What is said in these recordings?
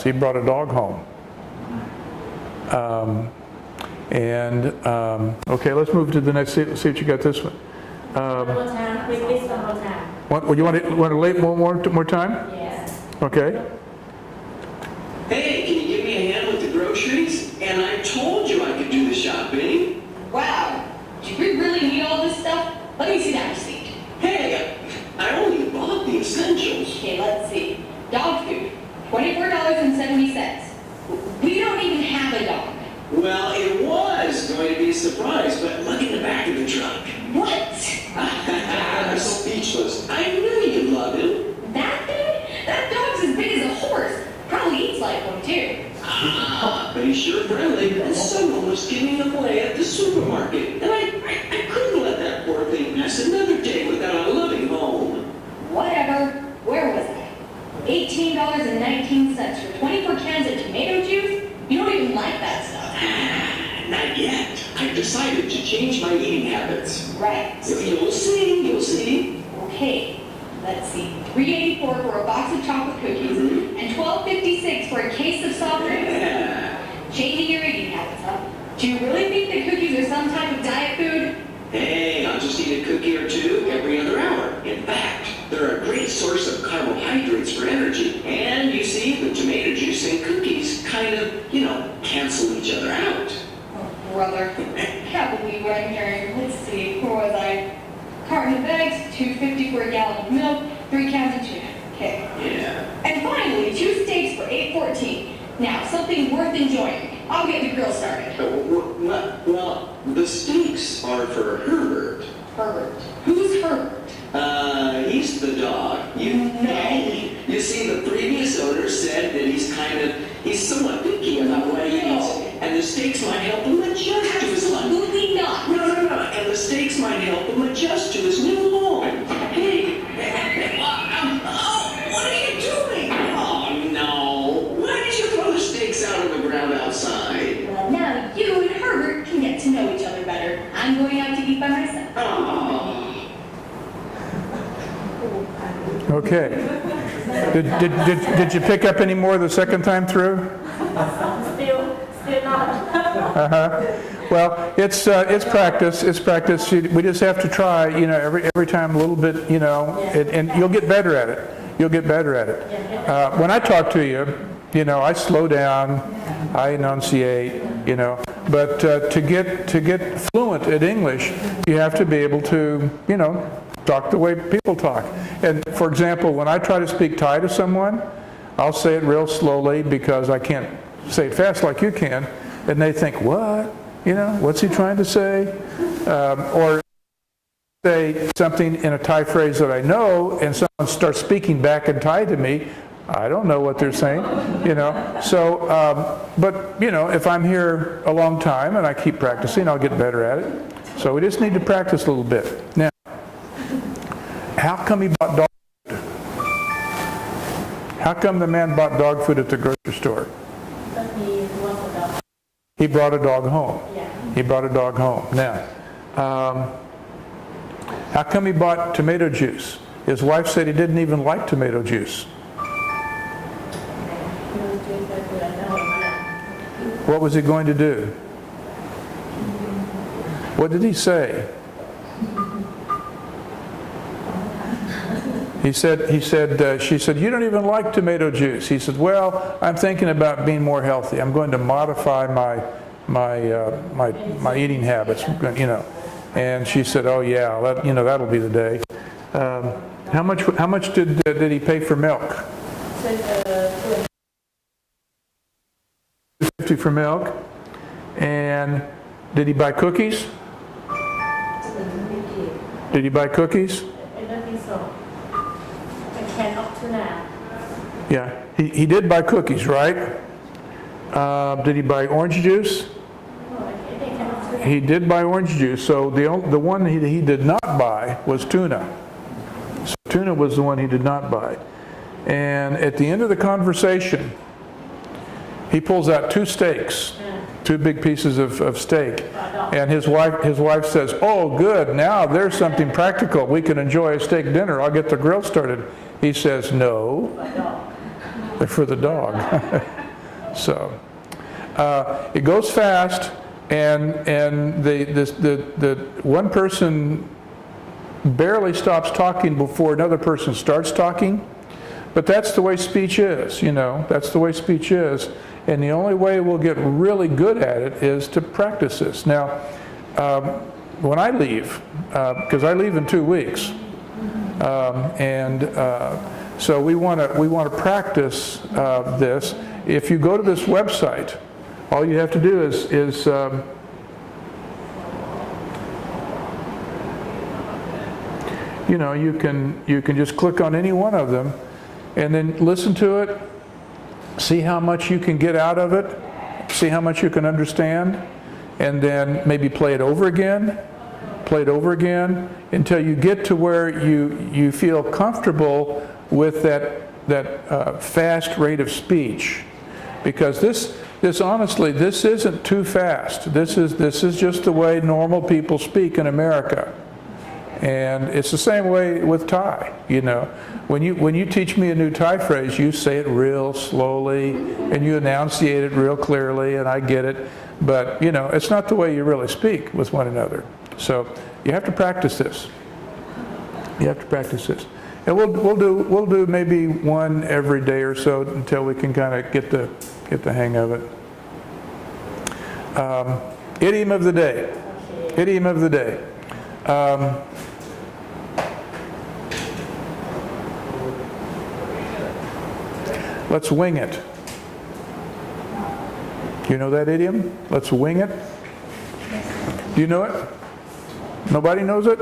He brought a dog home. Okay, let's move to the next. See what you got this one. One more time, please, one more time. You want to wait more time? Yes. Okay. Hey, can you give me a hand with the groceries? And I told you I could do the shopping. Wow, do we really need all this stuff? Let me see that receipt. Hey, I only bought the essentials. Okay, let's see. Dog food, $24.70. We don't even have a dog. Well, it was going to be a surprise, but look in the back of the truck. What? I'm speechless. I knew you'd love him. That big? That dog's as big as a horse. Probably eats like one too. But he's sure friendly. And someone was giving him away at the supermarket. And I couldn't let that poor thing pass another day without a loving home. Whatever. Where was I? $18.19 for 24 cans of tomato juice? You don't even like that stuff. Not yet. I've decided to change my eating habits. Right. You'll see, you'll see. Okay. Let's see. $3.84 for a box of chocolate cookies and $12.56 for a case of soft drinks. Yeah. Changing your eating habits, huh? Do you really think that cookies are some type of diet food? Hey, I'll just eat a cookie or two every other hour. In fact, they're a great source of carbohydrates for energy. And you see, the tomato juice and cookies kind of, cancel each other out. Oh, brother. Can't believe what I'm hearing. Let's see. Where was I? Carton of eggs, $2.50 for a gallon of milk, 3 cans of tuna. Okay. Yeah. And finally, 2 steaks for $8.14. Now, something worth enjoying. I'll get the grill started. Well, the steaks are for Herbert. Herbert. Who's Herbert? He's the dog. You see, the previous owner said that he's somewhat picky about what he eats. And the steaks might help him adjust to his life. Absolutely not. No. And the steaks might help him adjust to his new home. Hey, what are you doing? Oh, no. Why did you throw the steaks out on the ground outside? Well, now you and Herbert can get to know each other better. I'm going out to eat by myself. Oh. Okay. Did you pick up any more the second time through? Still not. Well, it's practice. It's practice. We just have to try, every time a little bit, and you'll get better at it. You'll get better at it. When I talk to you, I slow down, I enunciate, but to get fluent at English, you have to be able to, talk the way people talk. And for example, when I try to speak Thai to someone, I'll say it real slowly because I can't say it fast like you can, and they think, what? What's he trying to say? Or say something in a Thai phrase that I know, and someone starts speaking back in Thai to me, I don't know what they're saying, So, but, if I'm here a long time and I keep practicing, I'll get better at it. So we just need to practice a little bit. Now, how come he bought dog food? How come the man bought dog food at the grocery store? But he wants a dog. He brought a dog home. Yeah. He brought a dog home. Now, how come he bought tomato juice? His wife said he didn't even like tomato juice. What was he going to do? What did he say? She said, you don't even like tomato juice. He said, well, I'm thinking about being more healthy. I'm going to modify my eating habits, And she said, oh yeah, that'll be the day. How much did he pay for milk? $2.50 for milk. And did he buy cookies? Did he buy cookies? I don't think so. A can of tuna. Yeah, he did buy cookies, right? Did he buy orange juice? He did buy orange juice, so the one he did not buy was tuna. So tuna was the one he did not buy. And at the end of the conversation, he pulls out 2 steaks, 2 big pieces of steak. And his wife says, oh good, now there's something practical. We can enjoy a steak dinner. I'll get the grill started. He says, no. They're for the dog. So it goes fast, and the one person barely stops talking before another person starts talking. But that's the way speech is, you know. That's the way speech is. And the only way we'll get really good at it is to practice this. Now, when I leave, because I leave in 2 weeks, so we want to practice this. If you go to this website, all you have to do is you know, you can just click on any one of them, and then listen to it, see how much you can get out of it, see how much you can understand, and then maybe play it over again until you get to where you feel comfortable with that fast rate of speech. Because this honestly, this isn't too fast. This is just the way normal people speak in America. And it's the same way with Thai, you know. When you teach me a new Thai phrase, you say it real slowly and you enunciate it real clearly, and I get it. But, you know, it's not the way you really speak with one another. So you have to practice this. You have to practice this. And we'll do maybe one every day or so until we can kind of get the hang of it. Idiom of the day. Idiom of the day. Let's wing it. You know that idiom? Let's wing it. Do you know it? Nobody knows it?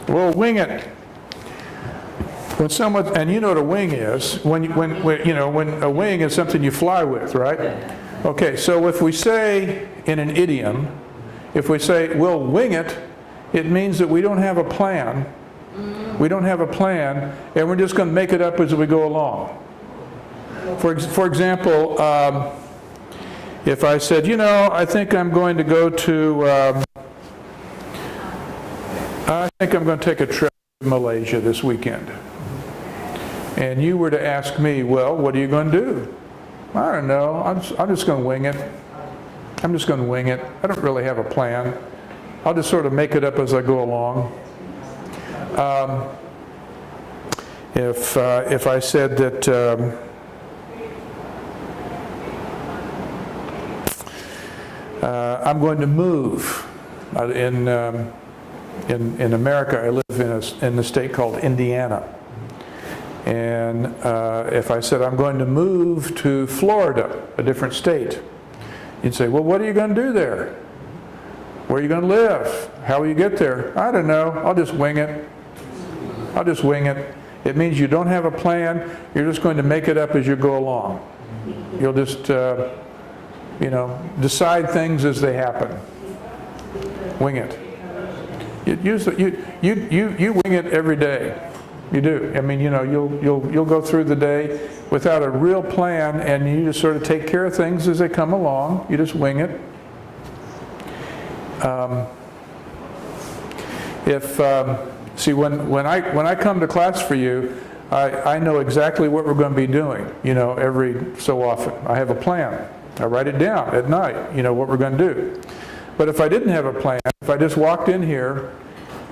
We'll wing it. When someone, and you know what a wing is, when a wing is something you fly with, right? Okay, so if we say in an idiom, if we say we'll wing it, it means that we don't have a plan. We don't have a plan, and we're just going to make it up as we go along. For example, if I said, you know, I think I'm going to go to, I think I'm going to take a trip to Malaysia this weekend. And you were to ask me, well, what are you going to do? I don't know. I'm just going to wing it. I'm just going to wing it. I don't really have a plan. I'll just sort of make it up as I go along. If I said that I'm going to move in America, I live in a state called Indiana. And if I said I'm going to move to Florida, a different state, you'd say, well, what are you going to do there? Where are you going to live? How will you get there? I don't know. I'll just wing it. I'll just wing it. It means you don't have a plan. You're just going to make it up as you go along. You'll just, you know, decide things as they happen. Wing it. You wing it every day. You do. I mean, you know, you'll go through the day without a real plan, and you just sort of take care of things as they come along. You just wing it. See, when I come to class for you, I know exactly what we're going to be doing. You know, every so often I have a plan. I write it down at night. You know what we're going to do. But if I didn't have a plan, if I just walked in here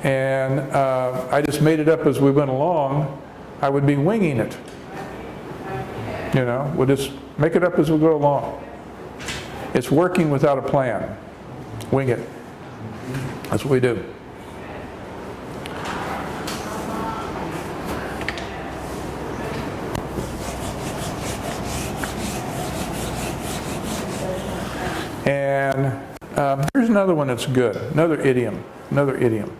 and I just made it up as we went along, I would be winging it. You know, we'll just make it up as we go along. It's working without a plan. Wing it. That's what we do. And here's another one that's good. Another idiom. Another idiom.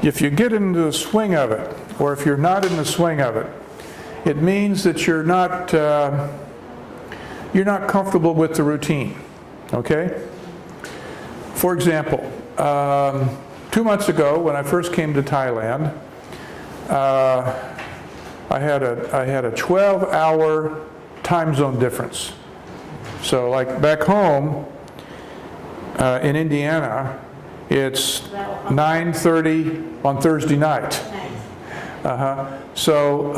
If you get into the swing of it, or if you're not in the swing of it, it means that you're not comfortable with the routine, okay? For example, 2 months ago when I first came to Thailand, I had a 12-hour time zone difference. So like back home in Indiana, it's 9:30 on Thursday night. So,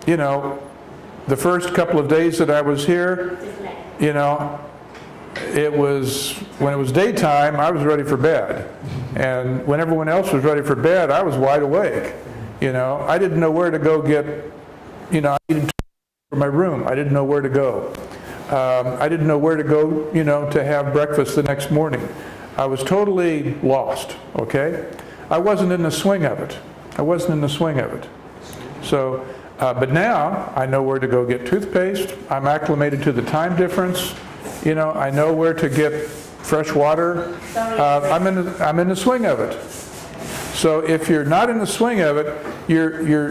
you know, the first couple of days that I was here, you know, it was, when it was daytime, I was ready for bed. And when everyone else was ready for bed, I was wide awake. You know, I didn't know where to go get, you know, I needed to for my room. I didn't know where to go. I didn't know where to go, you know, to have breakfast the next morning. I was totally lost, okay? I wasn't in the swing of it. I wasn't in the swing of it. So, but now I know where to go get toothpaste. I'm acclimated to the time difference. You know, I know where to get fresh water. I'm in the swing of it. So if you're not in the swing of it, you're